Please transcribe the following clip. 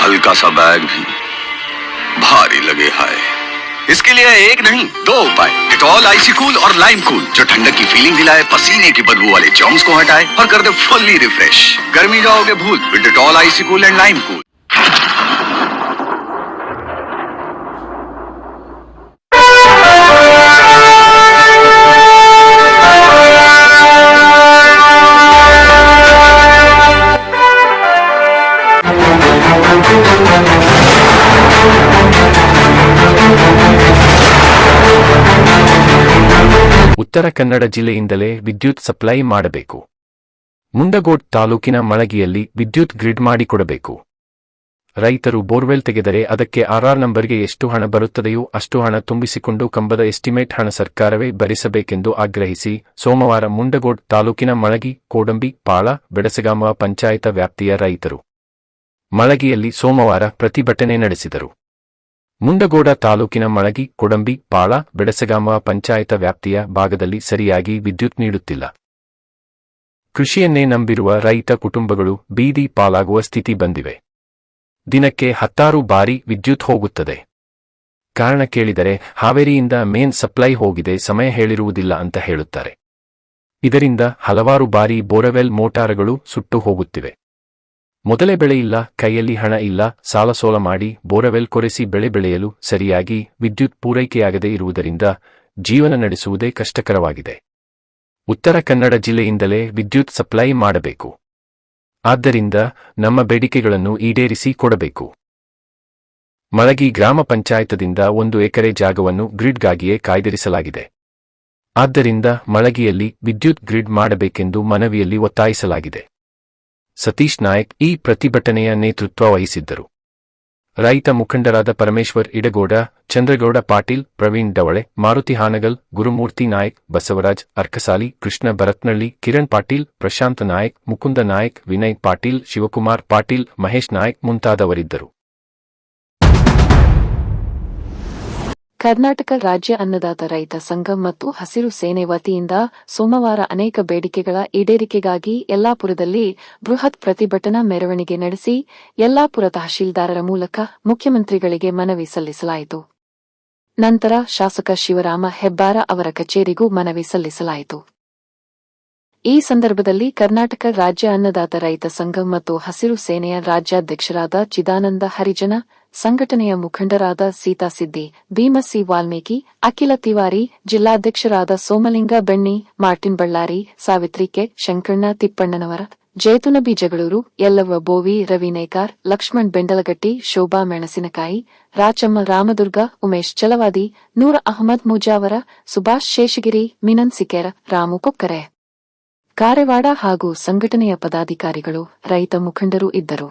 हल्का सा बैग भी भारी लगे हाय। इसके लिए एक नहीं 2 उपाय, डेटॉल आइसी कूल और लाइम कूल, जो ठंडक की फीलिंग दिलाए, पसीने की बदबू वाले जर्म्स को हटाए और कर दे फुल्ली रिफ्रेश। गर्मी जाओगे भूल with Dettol icy cool and lime cool. ಉತ್ತರ ಕನ್ನಡ ಜಿಲ್ಲೆಯಿಂದಲೇ ವಿದ್ಯುತ್ ಸಪ್ಲೈ ಮಾಡಬೇಕು. ಮುಂಡಗೋಡ್ ತಾಲೂಕಿನ ಮಳಗಿಯಲ್ಲಿ ವಿದ್ಯುತ್ ಗ್ರಿಡ್ ಮಾಡಿಕೊಡಬೇಕು. ರೈತರು ಬೋರ್ವೆಲ್ ತೆಗೆದರೆ ಅದಕ್ಕೆ ಆರ್ಆರ್ ನಂಬರ್ಗೆ ಎಷ್ಟು ಹಣ ಬರುತ್ತದೆಯೋ ಅಷ್ಟು ಹಣ ತುಂಬಿಸಿಕೊಂಡು ಕಂಬದ ಎಸ್ಟಿಮೇಟ್ ಹಣ ಸರ್ಕಾರವೇ ಭರಿಸಬೇಕೆಂದು ಆಗ್ರಹಿಸಿ ಸೋಮವಾರ ಮುಂಡಗೋಡ್ ತಾಲೂಕಿನ ಮಳಗಿ, ಕೋಡಂಬಿ, ಪಾಳ, ಬೆಡಸಗಾಮ ಪಂಚಾಯತ ವ್ಯಾಪ್ತಿಯ ರೈತರು ಮಳಗಿಯಲ್ಲಿ ಸೋಮವಾರ ಪ್ರತಿಭಟನೆ ನಡೆಸಿದರು. ಮುಂಡಗೋಡ ತಾಲೂಕಿನ ಮಳಗಿ, ಕೊಡಂಬಿ, ಪಾಳ, ಬೆಡಸಗಾಮ ಪಂಚಾಯತ ವ್ಯಾಪ್ತಿಯ ಭಾಗದಲ್ಲಿ ಸರಿಯಾಗಿ ವಿದ್ಯುತ್ ನೀಡುತ್ತಿಲ್ಲ. ಕೃಷಿಯನ್ನೇ ನಂಬಿರುವ ರೈತ ಕುಟುಂಬಗಳು ಬೀದಿ ಪಾಲಾಗುವ ಸ್ಥಿತಿ ಬಂದಿವೆ. ದಿನಕ್ಕೆ 10 ಬಾರಿ ವಿದ್ಯುತ್ ಹೋಗುತ್ತದೆ. ಕಾರಣ ಕೇಳಿದರೆ ಹಾವೇರಿಯಿಂದ ಮೇನ್ ಸಪ್ಲೈ ಹೋಗಿದೆ, ಸಮಯ ಹೇಳಿರುವುದಿಲ್ಲ ಅಂತ ಹೇಳುತ್ತಾರೆ. ಇದರಿಂದ ಹಲವಾರು ಬಾರಿ ಬೋರ್ವೆಲ್ ಮೋಟಾರ್ಗಳು ಸುಟ್ಟು ಹೋಗುತ್ತಿವೆ. ಮೊದಲೇ ಬೆಳೆ ಇಲ್ಲ, ಕೈಯಲ್ಲಿ ಹಣ ಇಲ್ಲ, ಸಾಲ ಸೋಲ ಮಾಡಿ ಬೋರ್ವೆಲ್ ಕೊರೆಸಿ ಬೆಳೆ ಬೆಳೆಯಲು ಸರಿಯಾಗಿ ವಿದ್ಯುತ್ ಪೂರೈಕೆಯಾಗದೇ ಇರುವುದರಿಂದ ಜೀವನ ನಡೆಸುವುದೇ ಕಷ್ಟಕರವಾಗಿದೆ. ಉತ್ತರ ಕನ್ನಡ ಜಿಲ್ಲೆಯಿಂದಲೇ ವಿದ್ಯುತ್ ಸಪ್ಲೈ ಮಾಡಬೇಕು. ಆದ್ದರಿಂದ ನಮ್ಮ ಬೇಡಿಕೆಗಳನ್ನು ಈಡೇರಿಸಿ ಕೊಡಬೇಕು. ಮಳಗಿ ಗ್ರಾಮ ಪಂಚಾಯತದಿಂದ 1 ಎಕರೆ ಜಾಗವನ್ನು ಗ್ರಿಡ್ಗಾಗಿಯೇ ಕಾಯ್ದಿರಿಸಲಾಗಿದೆ. ಆದ್ದರಿಂದ ಮಳಗಿಯಲ್ಲಿ ವಿದ್ಯುತ್ ಗ್ರಿಡ್ ಮಾಡಬೇಕೆಂದು ಮನವಿಯಲ್ಲಿ ಒತ್ತಾಯಿಸಲಾಗಿದೆ. ಸತೀಶ್ ನಾಯಕ್ ಈ ಪ್ರತಿಭಟನೆಯ ನೇತೃತ್ವ ವಹಿಸಿದ್ದರು. ರೈತ ಮುಖಂಡರಾದ ಪರಮೇಶ್ವರ್ ಇಡಗೋಡ, ಚಂದ್ರಗೌಡ ಪಾಟೀಲ್, ಪ್ರವೀಣ್ ಡವಳೆ, ಮಾರುತಿ ಹಾನಗಲ್, ಗುರುಮೂರ್ತಿ ನಾಯಕ್, ಬಸವರಾಜ್ ಅರ್ಕಸಾಲಿ, ಕೃಷ್ಣ ಭರತ್ನಳ್ಳಿ, ಕಿರಣ್ ಪಾಟೀಲ್, ಪ್ರಶಾಂತ್ ನಾಯಕ್, ಮುಕುಂದ ನಾಯಕ್, ವಿನಯ್ ಪಾಟೀಲ್, ಶಿವಕುಮಾರ್ ಪಾಟೀಲ್, ಮಹೇಶ್ ನಾಯಕ್ ಮುಂತಾದವರಿದ್ದರು. ಕರ್ನಾಟಕ ರಾಜ್ಯ ಅನ್ನದಾತ ರೈತ ಸಂಘ ಮತ್ತು ಹಸಿರು ಸೇನೆ ವತಿಯಿಂದ ಸೋಮವಾರ ಅನೇಕ ಬೇಡಿಕೆಗಳ ಈಡೇರಿಕೆಗಾಗಿ ಯಲ್ಲಾಪುರದಲ್ಲಿ ಬೃಹತ್ ಪ್ರತಿಭಟನಾ ಮೆರವಣಿಗೆ ನಡೆಸಿ ಯಲ್ಲಾಪುರ ತಹಶೀಲ್ದಾರರ ಮೂಲಕ ಮುಖ್ಯಮಂತ್ರಿಗಳಿಗೆ ಮನವಿ ಸಲ್ಲಿಸಲಾಯಿತು. ನಂತರ ಶಾಸಕ ಶಿವರಾಮ ಹೆಬ್ಬಾರ ಅವರ ಕಚೇರಿಗೂ ಮನವಿ ಸಲ್ಲಿಸಲಾಯಿತು. ಈ ಸಂದರ್ಭದಲ್ಲಿ ಕರ್ನಾಟಕ ರಾಜ್ಯ ಅನ್ನದಾತ ರೈತ ಸಂಘ ಮತ್ತು ಹಸಿರು ಸೇನೆಯ ರಾಜ್ಯಾಧ್ಯಕ್ಷರಾದ ಚಿದಾನಂದ ಹರಿಜನ, ಸಂಘಟನೆಯ ಮುಖಂಡರಾದ ಸೀತಾ ಸಿದ್ದಿ, ಭೀಮಸಿ ವಾಲ್ಮೀಕಿ, ಅಖಿಲ ತಿವಾರಿ, ಜಿಲ್ಲಾಧ್ಯಕ್ಷರಾದ ಸೋಮಲಿಂಗ ಬೆಣ್ಣಿ, ಮಾರ್ಟಿನ್ ಬಳ್ಳಾರಿ, ಸಾವಿತ್ರಿ ಕೆ, ಶಂಕಣ್ಣ ತಿಪ್ಪಣ್ಣನವರ, ಜೇತುನಬಿ ಜಗಳೂರು, ಯಲ್ಲವ್ವ ಬೋವಿ, ರವಿ ನೇಕಾರ್, ಲಕ್ಷ್ಮಣ್ ಬೆಂಡಲಗಟ್ಟಿ, ಶೋಭಾ ಮೆಣಸಿನಕಾಯಿ, ರಾಚಮ್ಮ ರಾಮದುರ್ಗ, ಉಮೇಶ್ ಚಲವಾದಿ, ನೂರ ಅಹಮದ್ ಮುಜಾವರ, ಸುಭಾಷ್ ಶೇಷಗಿರಿ, ಮಿನನ್ ಸಿಕೇರ, ರಾಮು ಕೊಕ್ಕರೆ, ಕಾರೆವಾಡ ಹಾಗೂ ಸಂಘಟನೆಯ ಪದಾಧಿಕಾರಿಗಳು, ರೈತ ಮುಖಂಡರು ಇದ್ದರು.